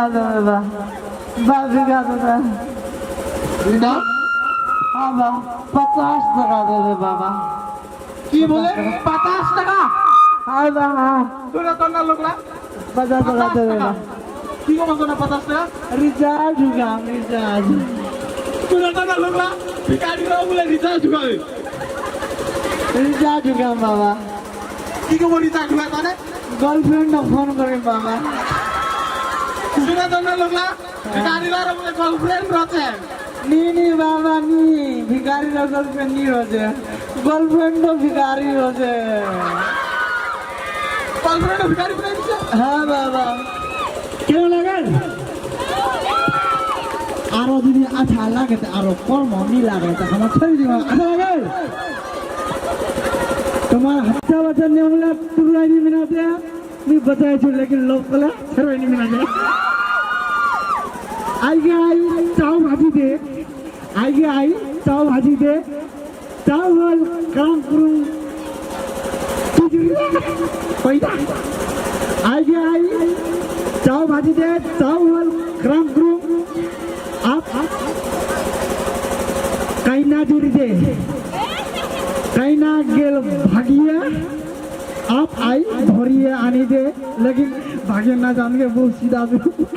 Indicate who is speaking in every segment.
Speaker 1: বিঘা দেবে বা বিঘা দেবে
Speaker 2: বিঘা
Speaker 1: বাবা 50 টাকা দেবে বাবা
Speaker 2: কি বলে 50 টাকা
Speaker 1: হ্যাঁ বাবা
Speaker 2: তোরা তো না লোকলা
Speaker 1: 50 টাকা দেবে বা
Speaker 2: কি কম না 50 টাকা
Speaker 1: রিচার্জ ঢুকাম রিচার্জ
Speaker 2: তোরা তো না লোকলা ভিখারি রাও বলে রিচার্জ ঢুকাবে
Speaker 1: ঢুকাম বাবা
Speaker 2: কি কম রিচার্জ ঢুকায় তানে
Speaker 1: গার্লফ্রেন্ড ফোন করে বাবা
Speaker 2: তোরা তো না লোকলা ভিখারি রাও বলে গার্লফ্রেন্ড রয়েছে
Speaker 1: নি বাবা নি ভিখারিরা গার্লফ্রেন্ড নি রয়েছে গার্লফ্রেন্ড ভিখারি রয়েছে
Speaker 2: গার্লফ্রেন্ড ভিখারি বলে দিছে
Speaker 1: হ্যাঁ বাবা
Speaker 3: কেন লাগেন আরো যদি আঠা লাগে আরো কর্ম নি লাগে আমার ছেড়ে দিব আঠা লাগে তোমার हफ्ता बचन ने बोला तुरंत नहीं मिला दिया मैं बताया छो लेकिन लोग बोला फिर नहीं मिला दिया आई चाव भाजी दे आई चाव भाजी दे चावल काम करूं पैदा आई चाव भाजी दे चावल काम करूं आप कहीं ना दूरी दे कहीं ना गेल भागिया आप आई धरिए आनी दे लेकिन भाग्य ना जान के वो सीधा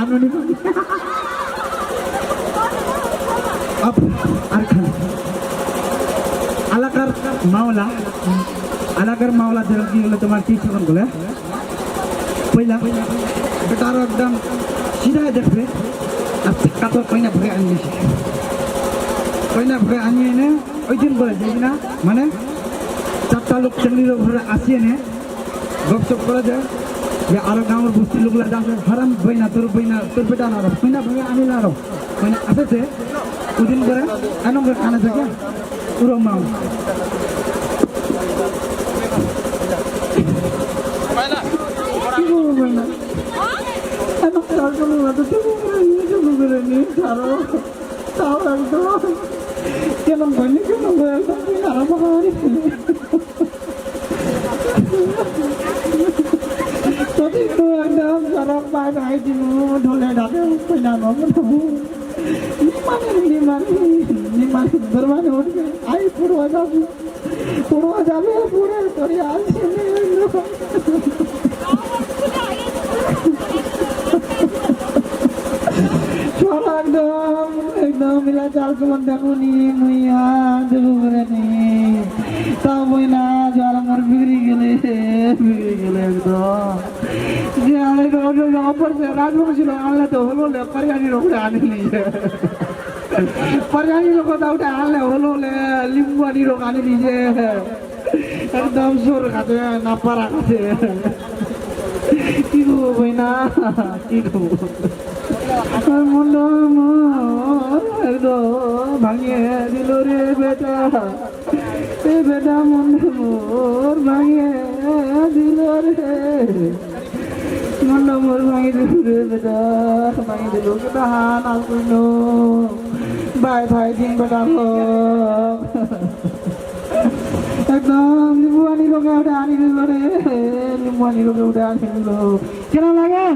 Speaker 3: आनोनी अब अरखन अलगर मावला जल्दी बोले तुम्हारे टीचर कौन बोले पहला बेटारो एकदम सीधा देखते अब का तो कोई ना भगे आनी कोई ना भगे आनी ने ওই দিন বলে যাই না মানে চারটা লোক চেঙ্গির ঘরে আসিয়ে নে গপসপ করে যায় যে আরো গাঁয়ের বস্তির লোকরা যাচ্ছে হারাম বইনা তোর বেটা না বইনা ভাবে আমি না মানে আসেছে ওই দিন করে এনম কানে থাকে পুরো মাও কি বলবো না এমন তার কোনো কথা তো করে নিয়ে ছাড়ো তাও একদম কেমন বললি কেমন আরম্ভ করি তবে তো একদম সরব পায় ভাই দিন ঢোলে ডাকে পয়লা নিমান দরবারে উঠবে আই পুরো যাবে পুরো করে আসছে একদম মিলা চাল কেমন দেখুনি মুইয়া দেবো করে নি তা বই না জল আমার বিগড়ি গেলে একদম যে আমি রাজভোগ ছিল আনলে তো হলো পারিয়ানির ওপরে আনিনি পারিয়ানির কথা ওটা আনলে হলো লিম্বানির রোগ আনি নিজে একদম সোর খাতে না পারা খাতে কি করবো বই না কি করবো মন একদম ভাঙিয়ে দিল রে বেটা মন মোর ভাঙিয়ে দিল রে মন মোর ভাঙি দিল রে বেটা ভাঙি দিল বেটা হান আসুন ভাই দিন বেটা একদম লিম্বানি রোগে উঠে আনি দিল রে লিম্বানি রোগে উঠে আনি দিল কেন লাগে